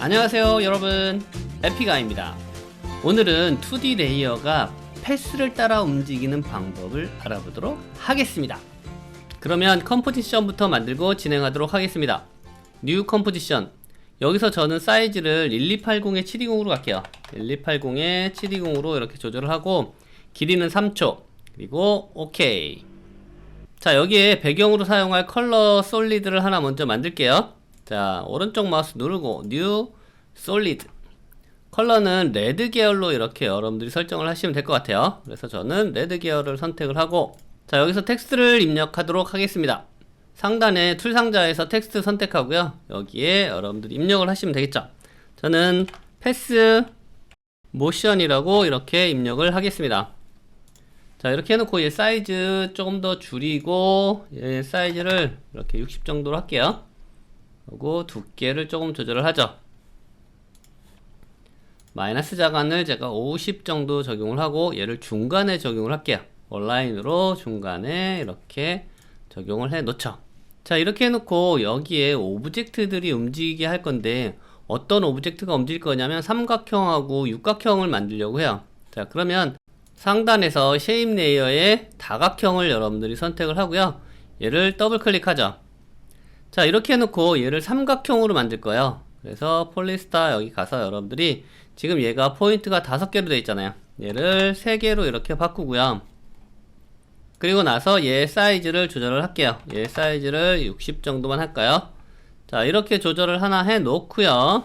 안녕하세요 여러분, 에픽아입니다. 오늘은 2D 레이어가 패스를 따라 움직이는 방법을 알아보도록 하겠습니다. 그러면 컴포지션부터 만들고 진행하도록 하겠습니다. 뉴 컴포지션. 여기서 저는 사이즈를 1280에 720으로 갈게요. 1280에 720으로 이렇게 조절을 하고 길이는 3초 그리고 오케이. 자, 여기에 배경으로 사용할 컬러 솔리드를 하나 먼저 만들게요. 자, 오른쪽 마우스 누르고 뉴 솔리드. 컬러는 레드 계열로 이렇게 여러분들이 설정을 하시면 될 것 같아요. 그래서 저는 레드 계열을 선택을 하고, 자, 여기서 텍스트를 입력하도록 하겠습니다. 상단에 툴 상자에서 텍스트 선택하고요, 여기에 여러분들이 입력을 하시면 되겠죠. 저는 패스 모션이라고 이렇게 입력을 하겠습니다. 자, 이렇게 해놓고 얘 사이즈 조금 더 줄이고 얘 사이즈를 이렇게 60 정도로 할게요. 그리고 두께를 조금 조절을 하죠. 마이너스 자간을 제가 50 정도 적용을 하고 얘를 중간에 적용을 할게요. 온라인으로 중간에 이렇게 적용을 해 놓죠. 자, 이렇게 해놓고 여기에 오브젝트들이 움직이게 할 건데, 어떤 오브젝트가 움직일 거냐면 삼각형하고 육각형을 만들려고 해요. 자, 그러면 상단에서 쉐입 레이어의 다각형을 여러분들이 선택을 하고요, 얘를 더블 클릭하죠. 자, 이렇게 해놓고 얘를 삼각형으로 만들 거예요. 그래서 폴리스타 여기 가서 여러분들이 지금 얘가 포인트가 5개로 되어 있잖아요. 얘를 3개로 이렇게 바꾸고요. 그리고 나서 얘 사이즈를 조절을 할게요. 얘 사이즈를 60 정도만 할까요? 자, 이렇게 조절을 하나 해 놓고요.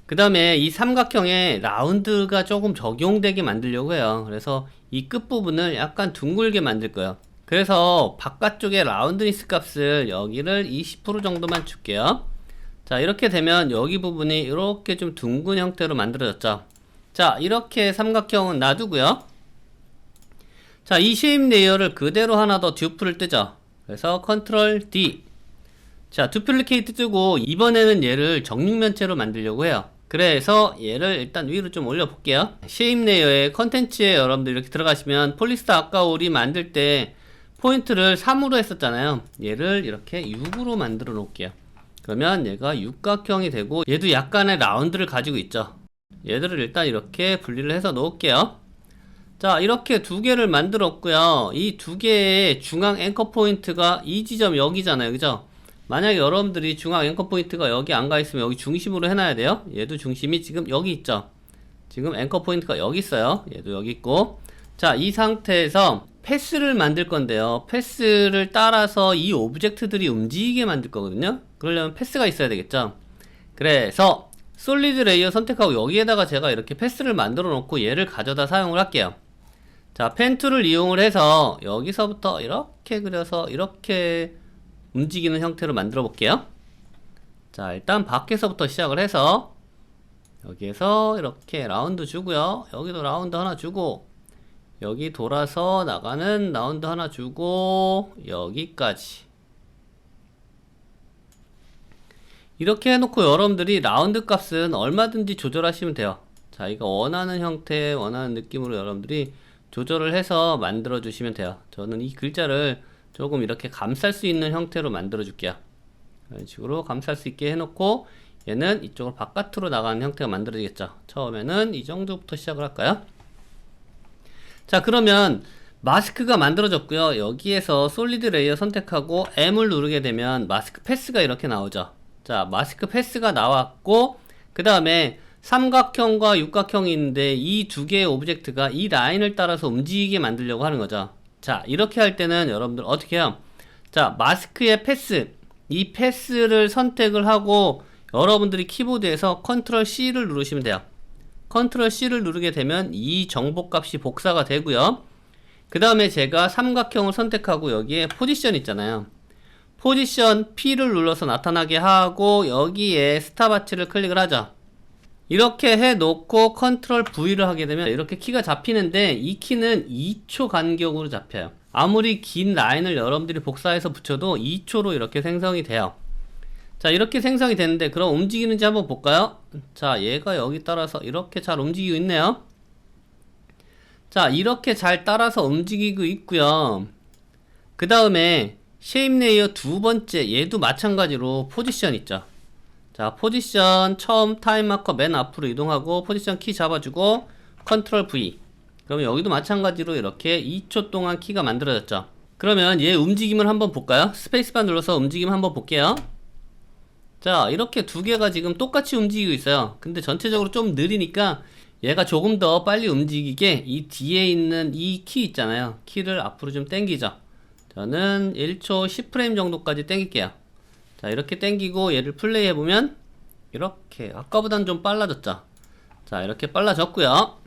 그 다음에 이 삼각형에 라운드가 조금 적용되게 만들려고 해요. 그래서 이 끝부분을 약간 둥글게 만들 거예요. 그래서 바깥쪽에 라운드니스 값을 여기를 20% 정도만 줄게요. 자, 이렇게 되면 여기 부분이 이렇게 좀 둥근 형태로 만들어졌죠. 자, 이렇게 삼각형은 놔두고요. 자, 이 쉐입 레이어를 그대로 하나 더 듀플을 뜨죠. 그래서 컨트롤 D. 자, 두플리케이트 뜨고 이번에는 얘를 정육면체로 만들려고 해요. 그래서 얘를 일단 위로 좀 올려 볼게요. 쉐입 레이어의 컨텐츠에 여러분들 이렇게 들어가시면 폴리스타 아까 우리 만들 때 포인트를 3으로 했었잖아요. 얘를 이렇게 6으로 만들어 놓을게요. 그러면 얘가 육각형이 되고 얘도 약간의 라운드를 가지고 있죠. 얘들을 일단 이렇게 분리를 해서 놓을게요. 자, 이렇게 두 개를 만들었고요. 이 두 개의 중앙 앵커 포인트가 이 지점 여기잖아요, 그죠? 만약에 여러분들이 중앙 앵커 포인트가 여기 안 가 있으면 여기 중심으로 해놔야 돼요. 얘도 중심이 지금 여기 있죠. 지금 앵커 포인트가 여기 있어요. 얘도 여기 있고. 자, 이 상태에서 패스를 만들 건데요, 패스를 따라서 이 오브젝트들이 움직이게 만들 거거든요. 그러려면 패스가 있어야 되겠죠. 그래서 솔리드 레이어 선택하고 여기에다가 제가 이렇게 패스를 만들어 놓고 얘를 가져다 사용을 할게요. 자, 펜 툴을 이용을 해서 여기서부터 이렇게 그려서 이렇게 움직이는 형태로 만들어 볼게요. 자, 일단 밖에서부터 시작을 해서 여기에서 이렇게 라운드 주고요, 여기도 라운드 하나 주고, 여기 돌아서 나가는 라운드 하나 주고, 여기까지 이렇게 해놓고 여러분들이 라운드 값은 얼마든지 조절하시면 돼요. 자, 이거 원하는 형태, 원하는 느낌으로 여러분들이 조절을 해서 만들어 주시면 돼요. 저는 이 글자를 조금 이렇게 감쌀 수 있는 형태로 만들어 줄게요. 이런 식으로 감쌀 수 있게 해놓고 얘는 이쪽으로 바깥으로 나가는 형태가 만들어지겠죠. 처음에는 이 정도부터 시작을 할까요? 자, 그러면 마스크가 만들어졌고요. 여기에서 솔리드 레이어 선택하고 M을 누르게 되면 마스크 패스가 이렇게 나오죠. 자, 마스크 패스가 나왔고, 그 다음에 삼각형과 육각형이 있는데 이 두 개의 오브젝트가 이 라인을 따라서 움직이게 만들려고 하는 거죠. 자, 이렇게 할 때는 여러분들 어떻게 해요? 자, 마스크의 패스, 이 패스를 선택을 하고 여러분들이 키보드에서 컨트롤 C를 누르시면 돼요. 컨트롤 C를 누르게 되면 이 정보값이 복사가 되고요. 그 다음에 제가 삼각형을 선택하고 여기에 포지션 있잖아요. 포지션 P를 눌러서 나타나게 하고 여기에 스탑와치를 클릭을 하죠. 이렇게 해 놓고 컨트롤 V를 하게 되면 이렇게 키가 잡히는데 이 키는 2초 간격으로 잡혀요. 아무리 긴 라인을 여러분들이 복사해서 붙여도 2초로 이렇게 생성이 돼요. 자, 이렇게 생성이 되는데 그럼 움직이는지 한번 볼까요? 자, 얘가 여기 따라서 이렇게 잘 움직이고 있네요. 자, 이렇게 잘 따라서 움직이고 있고요. 그 다음에 쉐입 레이어 두 번째, 얘도 마찬가지로 포지션 있죠. 자, 포지션 처음 타임 마커 맨 앞으로 이동하고 포지션 키 잡아주고 컨트롤 V. 그러면 여기도 마찬가지로 이렇게 2초 동안 키가 만들어졌죠. 그러면 얘 움직임을 한번 볼까요? 스페이스바 눌러서 움직임 한번 볼게요. 자, 이렇게 두 개가 지금 똑같이 움직이고 있어요. 근데 전체적으로 좀 느리니까 얘가 조금 더 빨리 움직이게 이 뒤에 있는 이 키 있잖아요. 키를 앞으로 좀 당기죠. 저는 1초 10프레임 정도까지 당길게요. 자, 이렇게 당기고 얘를 플레이 해보면 이렇게 아까보단 좀 빨라졌죠. 자, 이렇게 빨라졌고요.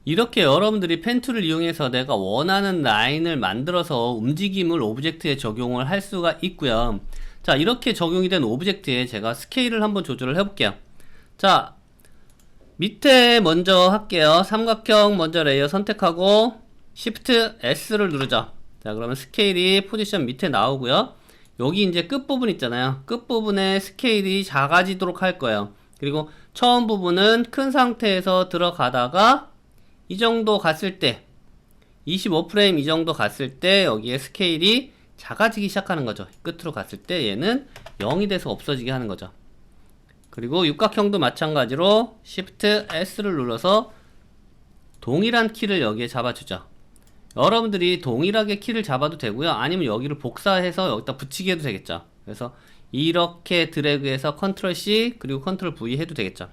이렇게 여러분들이 펜툴을 이용해서 내가 원하는 라인을 만들어서 움직임을 오브젝트에 적용을 할 수가 있고요. 자, 이렇게 적용이 된 오브젝트에 제가 스케일을 한번 조절을 해볼게요. 자, 밑에 먼저 할게요. 삼각형 먼저 레이어 선택하고 Shift S를 누르죠. 자, 그러면 스케일이 포지션 밑에 나오고요. 여기 이제 끝부분 있잖아요. 끝부분에 스케일이 작아지도록 할 거예요. 그리고 처음 부분은 큰 상태에서 들어가다가 이 정도 갔을 때 25프레임 이 정도 갔을 때 여기에 스케일이 작아지기 시작하는 거죠. 끝으로 갔을 때 얘는 0이 돼서 없어지게 하는 거죠. 그리고 육각형도 마찬가지로 Shift S를 눌러서 동일한 키를 여기에 잡아주죠. 여러분들이 동일하게 키를 잡아도 되고요. 아니면 여기를 복사해서 여기다 붙이게 해도 되겠죠. 그래서 이렇게 드래그해서 컨트롤 C 그리고 컨트롤 V 해도 되겠죠.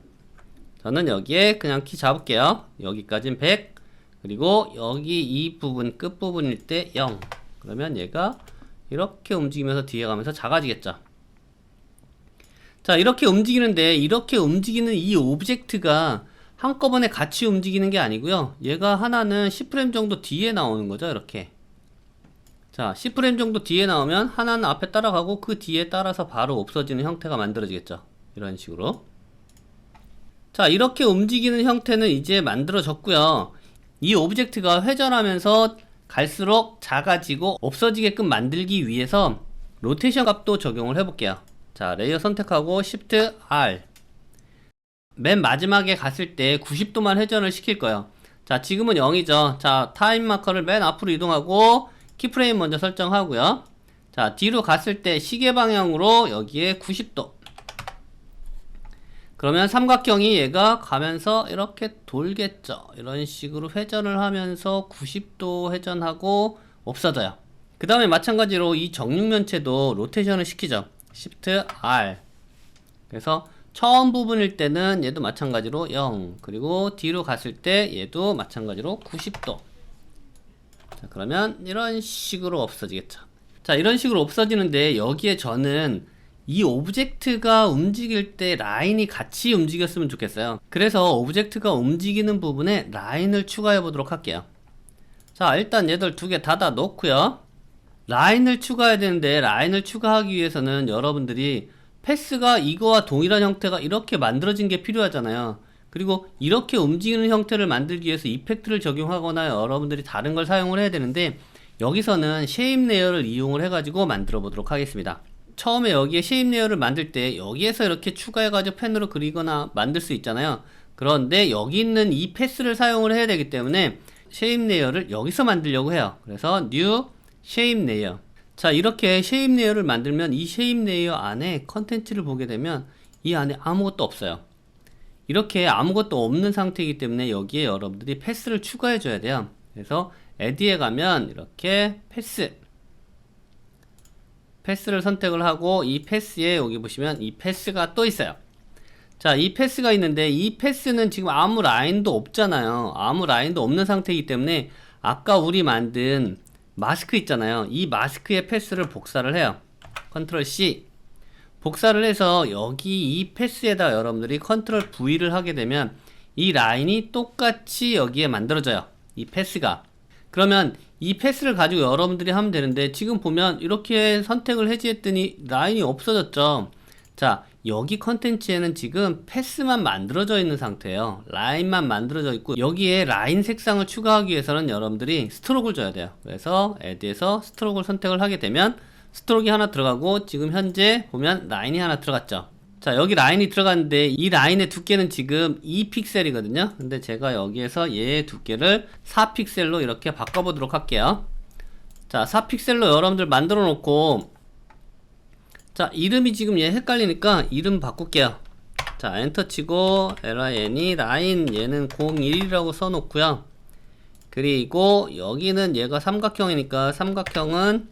저는 여기에 그냥 키 잡을게요. 여기까지는 100 그리고 여기 이 부분 끝부분일 때 0 그러면 얘가 이렇게 움직이면서 뒤에 가면서 작아지겠죠. 자, 이렇게 움직이는데 이렇게 움직이는 이 오브젝트가 한꺼번에 같이 움직이는 게 아니고요. 얘가 하나는 10프레임 정도 뒤에 나오는 거죠. 이렇게. 자, 10프레임 정도 뒤에 나오면 하나는 앞에 따라가고 그 뒤에 따라서 바로 없어지는 형태가 만들어지겠죠. 이런 식으로. 자, 이렇게 움직이는 형태는 이제 만들어졌고요. 이 오브젝트가 회전하면서 갈수록 작아지고 없어지게끔 만들기 위해서 로테이션 값도 적용을 해볼게요. 자, 레이어 선택하고 Shift R. 맨 마지막에 갔을 때 90도만 회전을 시킬 거예요. 자, 지금은 0이죠. 자, 타임 마커를 맨 앞으로 이동하고 키프레임 먼저 설정하고요. 자, 뒤로 갔을 때 시계 방향으로 여기에 90도. 그러면 삼각형이 얘가 가면서 이렇게 돌겠죠. 이런 식으로 회전을 하면서 90도 회전하고 없어져요. 그 다음에 마찬가지로 이 정육면체도 로테이션을 시키죠. Shift R. 그래서 처음 부분일 때는 얘도 마찬가지로 0 그리고 뒤로 갔을 때 얘도 마찬가지로 90도. 자, 그러면 이런 식으로 없어지겠죠. 자, 이런 식으로 없어지는데 여기에 저는 이 오브젝트가 움직일 때 라인이 같이 움직였으면 좋겠어요. 그래서 오브젝트가 움직이는 부분에 라인을 추가해 보도록 할게요. 자, 일단 얘들 두 개 닫아 놓고요. 라인을 추가해야 되는데 라인을 추가하기 위해서는 여러분들이 패스가 이거와 동일한 형태가 이렇게 만들어진 게 필요하잖아요. 그리고 이렇게 움직이는 형태를 만들기 위해서 이펙트를 적용하거나 여러분들이 다른 걸 사용을 해야 되는데 여기서는 쉐입 레이어를 이용을 해가지고 만들어 보도록 하겠습니다. 처음에 여기에 쉐입 레이어를 만들 때 여기에서 이렇게 추가해가지고 펜으로 그리거나 만들 수 있잖아요. 그런데 여기 있는 이 패스를 사용을 해야 되기 때문에 쉐입 레이어를 여기서 만들려고 해요. 그래서 New 쉐입 레이어. 자, 이렇게 쉐입 레이어를 만들면 이 쉐입 레이어 안에 컨텐츠를 보게 되면 이 안에 아무것도 없어요. 이렇게 아무것도 없는 상태이기 때문에 여기에 여러분들이 패스를 추가해 줘야 돼요. 그래서 Add에 가면 이렇게 패스를 선택을 하고 이 패스에 여기 보시면 이 패스가 또 있어요. 자, 이 패스가 있는데 이 패스는 지금 아무 라인도 없잖아요. 아무 라인도 없는 상태이기 때문에 아까 우리 만든 마스크 있잖아요. 이 마스크의 패스를 복사를 해요. 컨트롤 C. 복사를 해서 여기 이 패스에다 여러분들이 컨트롤 V를 하게 되면 이 라인이 똑같이 여기에 만들어져요. 이 패스가. 그러면 이 패스를 가지고 여러분들이 하면 되는데 지금 보면 이렇게 선택을 해지했더니 라인이 없어졌죠. 자, 여기 컨텐츠에는 지금 패스만 만들어져 있는 상태예요. 라인만 만들어져 있고 여기에 라인 색상을 추가하기 위해서는 여러분들이 스트로크를 줘야 돼요. 그래서 Add에서 스트로크를 선택을 하게 되면 스트로크가 하나 들어가고 지금 현재 보면 라인이 하나 들어갔죠. 자, 여기 라인이 들어갔는데 이 라인의 두께는 지금 2픽셀이거든요. 근데 제가 여기에서 얘의 두께를 4픽셀로 이렇게 바꿔보도록 할게요. 자, 4픽셀로 여러분들 만들어 놓고 자, 이름이 지금 얘 헷갈리니까 이름 바꿀게요. 자, 엔터 치고 lin이 라인 얘는 01이라고 써놓고요. 그리고 여기는 얘가 삼각형이니까 삼각형은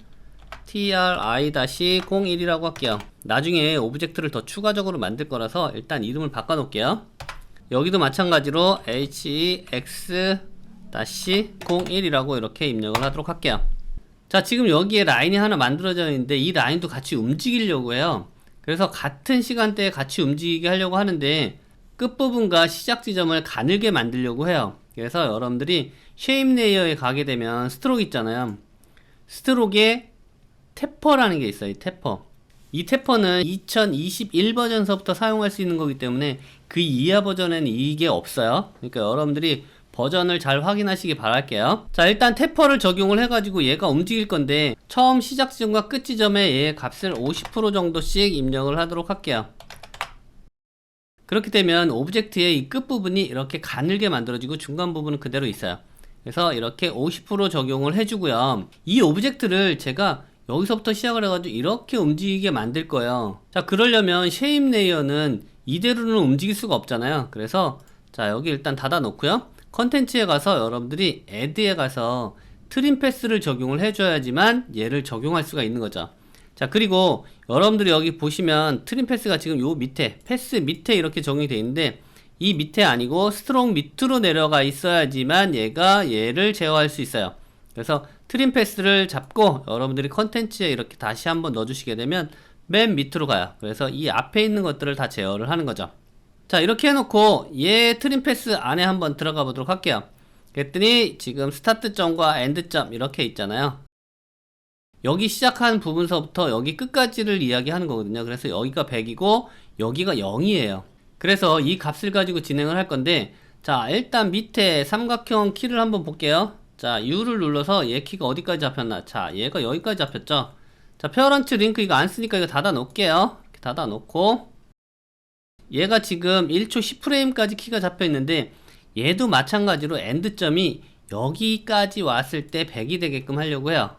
tri-01이라고 할게요. 나중에 오브젝트를 더 추가적으로 만들 거라서 일단 이름을 바꿔 놓을게요. 여기도 마찬가지로 hex-01이라고 이렇게 입력을 하도록 할게요. 자, 지금 여기에 라인이 하나 만들어져 있는데 이 라인도 같이 움직이려고 해요. 그래서 같은 시간대에 같이 움직이게 하려고 하는데 끝부분과 시작 지점을 가늘게 만들려고 해요. 그래서 여러분들이 쉐입 레이어에 가게 되면 스트로크 있잖아요. 스트로크에 태퍼라는 게 있어요. 이 태퍼. 이 태퍼는 2021 버전서부터 사용할 수 있는 거기 때문에 그 이하 버전에는 이게 없어요. 그러니까 여러분들이 버전을 잘 확인하시기 바랄게요. 자, 일단 태퍼를 적용을 해가지고 얘가 움직일 건데 처음 시작 지점과 끝 지점에 얘의 값을 50% 정도씩 입력을 하도록 할게요. 그렇게 되면 오브젝트의 이 끝부분이 이렇게 가늘게 만들어지고 중간 부분은 그대로 있어요. 그래서 이렇게 50% 적용을 해주고요. 이 오브젝트를 제가 여기서부터 시작을 해가지고 이렇게 움직이게 만들 거예요. 자, 그러려면 쉐입 레이어는 이대로는 움직일 수가 없잖아요. 그래서 자, 여기 일단 닫아 놓고요. 컨텐츠에 가서 여러분들이 add에 가서 트림 패스를 적용을 해줘야지만 얘를 적용할 수가 있는 거죠. 자, 그리고 여러분들이 여기 보시면 트림 패스가 지금 요 밑에 패스 밑에 이렇게 적용이 되어 있는데 이 밑에 아니고 스트롱 밑으로 내려가 있어야지만 얘를 제어할 수 있어요. 그래서 트림 패스를 잡고 여러분들이 컨텐츠에 이렇게 다시 한번 넣어주시게 되면 맨 밑으로 가요. 그래서 이 앞에 있는 것들을 다 제어를 하는 거죠. 자, 이렇게 해놓고 얘 트림 패스 안에 한번 들어가 보도록 할게요. 그랬더니 지금 스타트점과 엔드점 이렇게 있잖아요. 여기 시작한 부분서부터 여기 끝까지를 이야기하는 거거든요. 그래서 여기가 100이고 여기가 0이에요. 그래서 이 값을 가지고 진행을 할 건데, 자, 일단 밑에 삼각형 키를 한번 볼게요. 자, U를 눌러서 얘 키가 어디까지 잡혔나. 자, 얘가 여기까지 잡혔죠. 자, 페어런트 링크 이거 안 쓰니까 이거 닫아 놓을게요. 이렇게 닫아 놓고 얘가 지금 1초 10프레임까지 키가 잡혀 있는데 얘도 마찬가지로 엔드점이 여기까지 왔을 때 100이 되게끔 하려고 해요.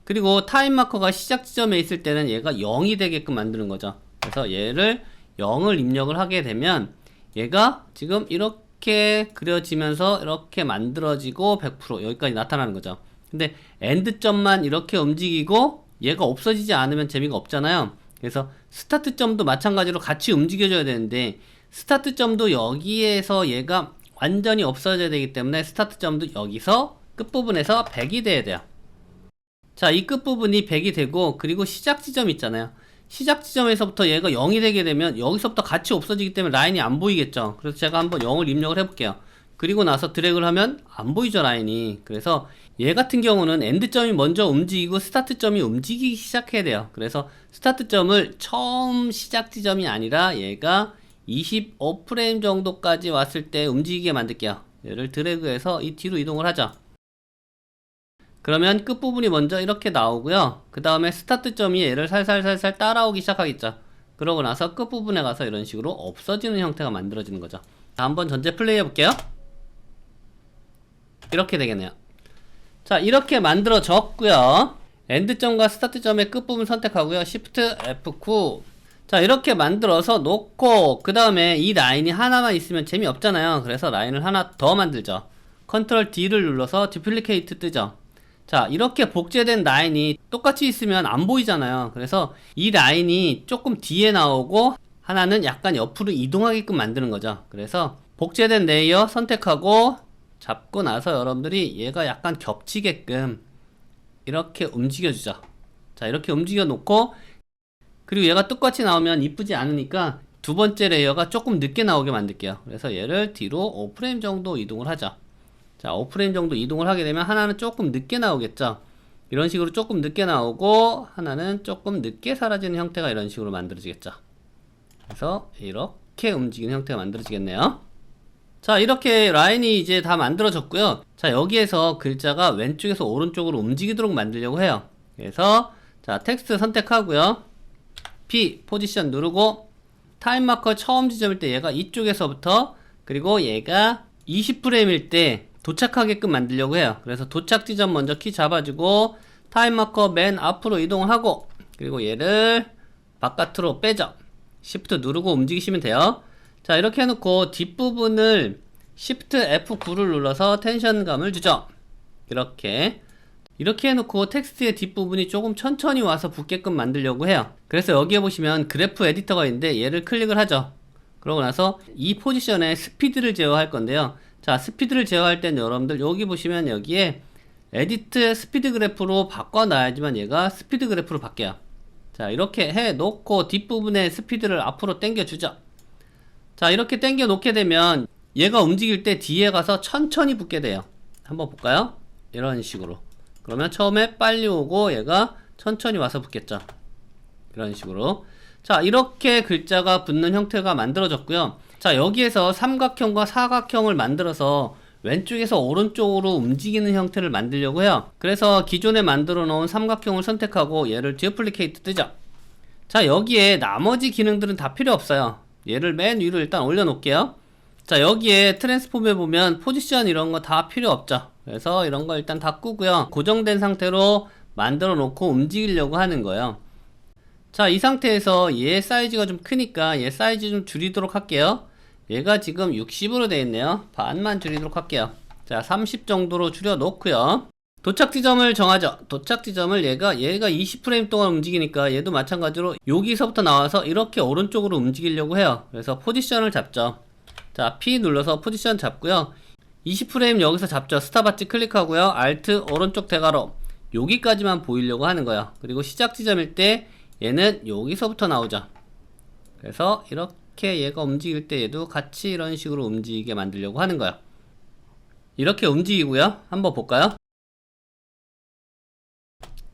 그리고 타임 마커가 시작 지점에 있을 때는 얘가 0이 되게끔 만드는 거죠. 그래서 얘를 0을 입력을 하게 되면 얘가 지금 이렇게 그려지면서 이렇게 만들어지고 100% 여기까지 나타나는 거죠. 근데 엔드점만 이렇게 움직이고 얘가 없어지지 않으면 재미가 없잖아요. 그래서 스타트점도 마찬가지로 같이 움직여줘야 되는데 스타트점도 여기에서 얘가 완전히 없어져야 되기 때문에 스타트점도 여기서 끝부분에서 100이 돼야 돼요. 자, 이 끝부분이 100이 되고 그리고 시작 지점 있잖아요. 시작 지점에서부터 얘가 0이 되게 되면 여기서부터 같이 없어지기 때문에 라인이 안 보이겠죠. 그래서 제가 한번 0을 입력을 해볼게요. 그리고 나서 드래그를 하면 안 보이죠, 라인이. 그래서 얘 같은 경우는 엔드점이 먼저 움직이고 스타트점이 움직이기 시작해야 돼요. 그래서 스타트점을 처음 시작 지점이 아니라 얘가 25프레임 정도까지 왔을 때 움직이게 만들게요. 얘를 드래그해서 이 뒤로 이동을 하죠. 그러면 끝부분이 먼저 이렇게 나오고요. 그 다음에 스타트점이 얘를 살살살살 따라오기 시작하겠죠. 그러고 나서 끝부분에 가서 이런 식으로 없어지는 형태가 만들어지는 거죠. 자, 한번 전체 플레이 해볼게요. 이렇게 되겠네요. 자, 이렇게 만들어졌고요. 엔드점과 스타트점의 끝부분 선택하고요. Shift F9. 자, 이렇게 만들어서 놓고 그 다음에 이 라인이 하나만 있으면 재미없잖아요. 그래서 라인을 하나 더 만들죠. Ctrl D를 눌러서 Duplicate 뜨죠. 자, 이렇게 복제된 라인이 똑같이 있으면 안 보이잖아요. 그래서 이 라인이 조금 뒤에 나오고 하나는 약간 옆으로 이동하게끔 만드는 거죠. 그래서 복제된 레이어 선택하고 잡고 나서 여러분들이 얘가 약간 겹치게끔 이렇게 움직여주죠. 자, 이렇게 움직여 놓고 그리고 얘가 똑같이 나오면 이쁘지 않으니까 두 번째 레이어가 조금 늦게 나오게 만들게요. 그래서 얘를 뒤로 5프레임 정도 이동을 하죠. 자, 5프레임 정도 이동을 하게 되면 하나는 조금 늦게 나오겠죠. 이런 식으로 조금 늦게 나오고 하나는 조금 늦게 사라지는 형태가 이런 식으로 만들어지겠죠. 그래서 이렇게 움직이는 형태가 만들어지겠네요. 자, 이렇게 라인이 이제 다 만들어졌고요. 자, 여기에서 글자가 왼쪽에서 오른쪽으로 움직이도록 만들려고 해요. 그래서 자, 텍스트 선택하고요. P 포지션 누르고 타임 마커 처음 지점일 때 얘가 이쪽에서부터 그리고 얘가 20프레임일 때 도착하게끔 만들려고 해요. 그래서 도착 지점 먼저 키 잡아주고 타임 마커 맨 앞으로 이동하고 그리고 얘를 바깥으로 빼죠. Shift 누르고 움직이시면 돼요. 자, 이렇게 해놓고 뒷부분을 Shift F9를 눌러서 텐션감을 주죠. 이렇게 해놓고 텍스트의 뒷부분이 조금 천천히 와서 붙게끔 만들려고 해요. 그래서 여기에 보시면 그래프 에디터가 있는데 얘를 클릭을 하죠. 그러고 나서 이 포지션에 스피드를 제어할 건데요. 자, 스피드를 제어할 땐 여러분들 여기 보시면 여기에 에디트 스피드 그래프로 바꿔놔야지만 얘가 스피드 그래프로 바뀌어요. 자, 이렇게 해 놓고 뒷부분에 스피드를 앞으로 당겨주죠. 자, 이렇게 당겨 놓게 되면 얘가 움직일 때 뒤에 가서 천천히 붙게 돼요. 한번 볼까요? 이런 식으로. 그러면 처음에 빨리 오고 얘가 천천히 와서 붙겠죠. 이런 식으로. 자, 이렇게 글자가 붙는 형태가 만들어졌고요. 자, 여기에서 삼각형과 사각형을 만들어서 왼쪽에서 오른쪽으로 움직이는 형태를 만들려고 해요. 그래서 기존에 만들어 놓은 삼각형을 선택하고 얘를 듀플리케이트 뜨죠. 자, 여기에 나머지 기능들은 다 필요 없어요. 얘를 맨 위로 일단 올려 놓을게요. 자, 여기에 트랜스폼에 보면 포지션 이런 거 다 필요 없죠. 그래서 이런 거 일단 다 끄고요. 고정된 상태로 만들어 놓고 움직이려고 하는 거예요. 자, 이 상태에서 얘 사이즈가 좀 크니까 얘 사이즈 좀 줄이도록 할게요. 얘가 지금 60으로 되어 있네요. 반만 줄이도록 할게요. 자, 30 정도로 줄여 놓고요. 도착 지점을 정하죠. 도착 지점을 얘가 20프레임 동안 움직이니까 얘도 마찬가지로 여기서부터 나와서 이렇게 오른쪽으로 움직이려고 해요. 그래서 포지션을 잡죠. 자, P 눌러서 포지션 잡고요. 20프레임 여기서 잡죠. 스탑바치 클릭하고요. Alt 오른쪽 대괄호 여기까지만 보이려고 하는 거예요. 그리고 시작 지점일 때 얘는 여기서부터 나오죠. 그래서 이렇게 얘가 움직일 때 얘도 같이 이런 식으로 움직이게 만들려고 하는 거예요. 이렇게 움직이고요. 한번 볼까요?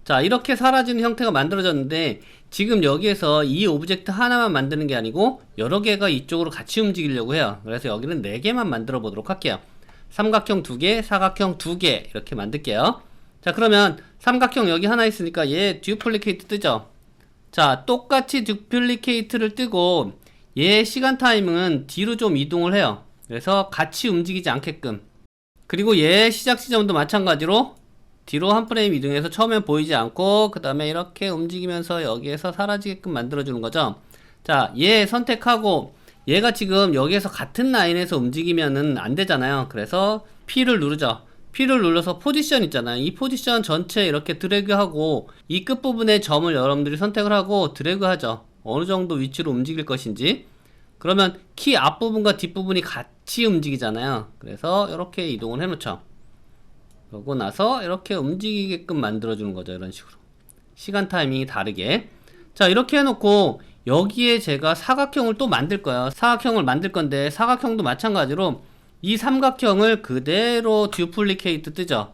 자, 이렇게 사라지는 형태가 만들어졌는데 지금 여기에서 이 오브젝트 하나만 만드는 게 아니고 여러 개가 이쪽으로 같이 움직이려고 해요. 그래서 여기는 4개만 만들어 보도록 할게요. 삼각형 2개, 사각형 2개 이렇게 만들게요. 자, 그러면 삼각형 여기 하나 있으니까 얘 듀플리케이트 뜨죠. 자, 똑같이 듀플리케이트를 뜨고 얘 시간 타임은 뒤로 좀 이동을 해요. 그래서 같이 움직이지 않게끔. 그리고 얘 시작 지점도 마찬가지로 뒤로 한 프레임 이동해서 처음엔 보이지 않고 그 다음에 이렇게 움직이면서 여기에서 사라지게끔 만들어주는 거죠. 자, 얘 선택하고 얘가 지금 여기에서 같은 라인에서 움직이면은 안 되잖아요. 그래서 P를 누르죠. P를 눌러서 포지션 있잖아요. 이 포지션 전체 이렇게 드래그하고 이 끝부분에 점을 여러분들이 선택을 하고 드래그하죠. 어느 정도 위치로 움직일 것인지. 그러면 키 앞부분과 뒷부분이 같이 움직이잖아요. 그래서 이렇게 이동을 해놓죠. 그러고 나서 이렇게 움직이게끔 만들어주는 거죠. 이런 식으로. 시간 타이밍이 다르게. 자, 이렇게 해놓고 여기에 제가 사각형을 또 만들 거예요. 사각형을 만들 건데 사각형도 마찬가지로 이 삼각형을 그대로 듀플리케이트 뜨죠.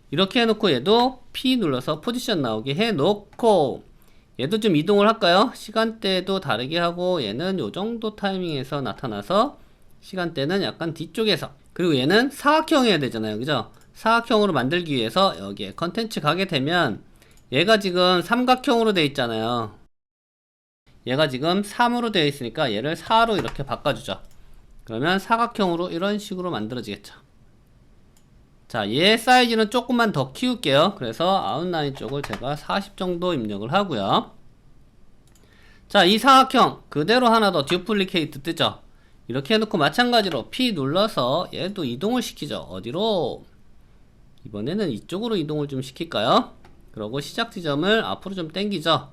이렇게 해놓고 얘도 P 눌러서 포지션 나오게 해놓고 얘도 좀 이동을 할까요? 시간대도 다르게 하고 얘는 요정도 타이밍에서 나타나서 시간대는 약간 뒤쪽에서, 그리고 얘는 사각형이어야 되잖아요. 그죠? 사각형으로 만들기 위해서 여기에 컨텐츠 가게 되면 얘가 지금 삼각형으로 되어 있잖아요. 얘가 지금 3으로 되어 있으니까 얘를 4로 이렇게 바꿔주죠. 그러면 사각형으로 이런 식으로 만들어지겠죠. 자, 얘 사이즈는 조금만 더 키울게요. 그래서 아웃라인 쪽을 제가 40 정도 입력을 하고요. 자, 이 사각형 그대로 하나 더 듀플리케이트 뜨죠. 이렇게 해놓고 마찬가지로 P 눌러서 얘도 이동을 시키죠. 어디로? 이번에는 이쪽으로 이동을 좀 시킬까요? 그러고 시작 지점을 앞으로 좀 당기죠.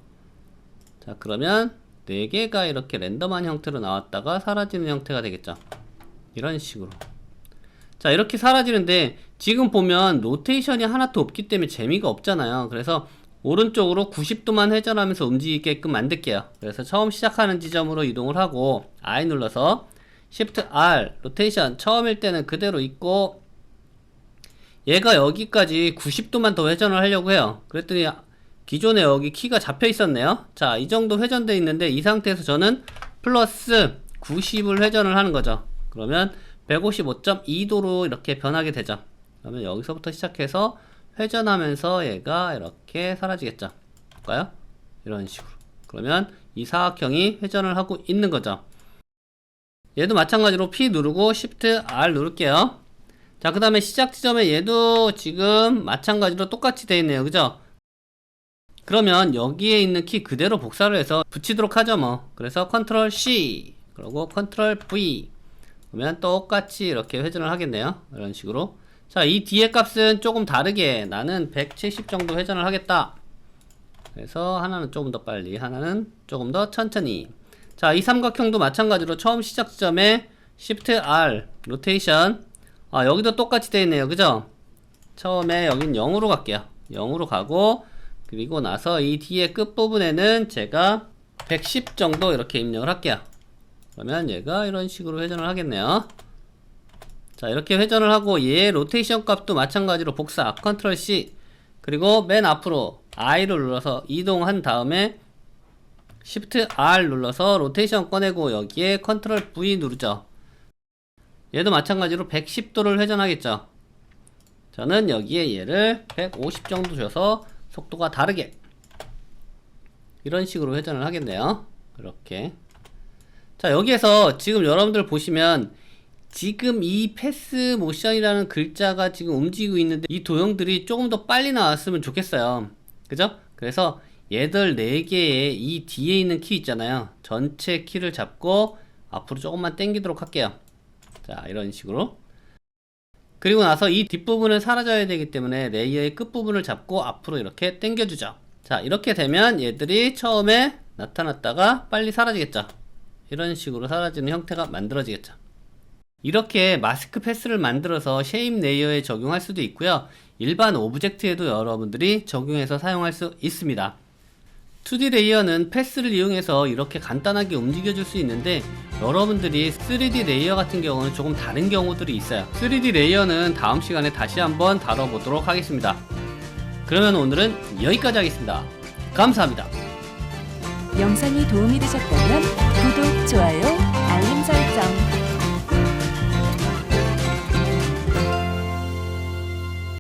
자, 그러면 4개가 이렇게 랜덤한 형태로 나왔다가 사라지는 형태가 되겠죠. 이런 식으로. 자, 이렇게 사라지는데 지금 보면 로테이션이 하나도 없기 때문에 재미가 없잖아요. 그래서 오른쪽으로 90도만 회전하면서 움직이게끔 만들게요. 그래서 처음 시작하는 지점으로 이동을 하고 I 눌러서 Shift R 로테이션 처음일 때는 그대로 있고 얘가 여기까지 90도만 더 회전을 하려고 해요. 그랬더니 기존에 여기 키가 잡혀 있었네요. 자, 이 정도 회전되어 있는데 이 상태에서 저는 플러스 90을 회전을 하는 거죠. 그러면 155.2도로 이렇게 변하게 되죠. 그러면 여기서부터 시작해서 회전하면서 얘가 이렇게 사라지겠죠. 볼까요? 이런 식으로. 그러면 이 사각형이 회전을 하고 있는 거죠. 얘도 마찬가지로 P 누르고 Shift R 누를게요. 자, 그 다음에 시작 지점에 얘도 지금 마찬가지로 똑같이 되어 있네요. 그죠? 그러면 여기에 있는 키 그대로 복사를 해서 붙이도록 하죠 뭐. 그래서 컨트롤 C 그리고 컨트롤 V 그러면 똑같이 이렇게 회전을 하겠네요. 이런 식으로. 자, 이 뒤에 값은 조금 다르게 나는 170 정도 회전을 하겠다. 그래서 하나는 조금 더 빨리, 하나는 조금 더 천천히. 자, 이 삼각형도 마찬가지로 처음 시작 지점에 Shift R 로테이션. 여기도 똑같이 되어 있네요. 그죠? 처음에 여긴 0으로 갈게요. 0으로 가고, 그리고 나서 이 뒤에 끝부분에는 제가 110 정도 이렇게 입력을 할게요. 그러면 얘가 이런 식으로 회전을 하겠네요. 자, 이렇게 회전을 하고 얘 로테이션 값도 마찬가지로 복사 컨트롤 C 그리고 맨 앞으로 I를 눌러서 이동한 다음에 Shift R 눌러서 로테이션 꺼내고 여기에 컨트롤 V 누르죠. 얘도 마찬가지로 110도를 회전하겠죠. 저는 여기에 얘를 150 정도 줘서 속도가 다르게 이런 식으로 회전을 하겠네요. 그렇게. 자, 여기에서 지금 여러분들 보시면 지금 이 패스 모션이라는 글자가 지금 움직이고 있는데 이 도형들이 조금 더 빨리 나왔으면 좋겠어요. 그죠? 그래서 얘들 4개의 이 뒤에 있는 키 있잖아요. 전체 키를 잡고 앞으로 조금만 당기도록 할게요. 자, 이런 식으로. 그리고 나서 이 뒷부분은 사라져야 되기 때문에 레이어의 끝부분을 잡고 앞으로 이렇게 당겨주죠. 자, 이렇게 되면 얘들이 처음에 나타났다가 빨리 사라지겠죠. 이런 식으로 사라지는 형태가 만들어지겠죠. 이렇게 마스크 패스를 만들어서 쉐입 레이어에 적용할 수도 있고요. 일반 오브젝트에도 여러분들이 적용해서 사용할 수 있습니다. 2D 레이어는 패스를 이용해서 이렇게 간단하게 움직여 줄 수 있는데 여러분들이 3D 레이어 같은 경우는 조금 다른 경우들이 있어요. 3D 레이어는 다음 시간에 다시 한번 다뤄보도록 하겠습니다. 그러면 오늘은 여기까지 하겠습니다. 감사합니다. 영상이 도움이 되셨다면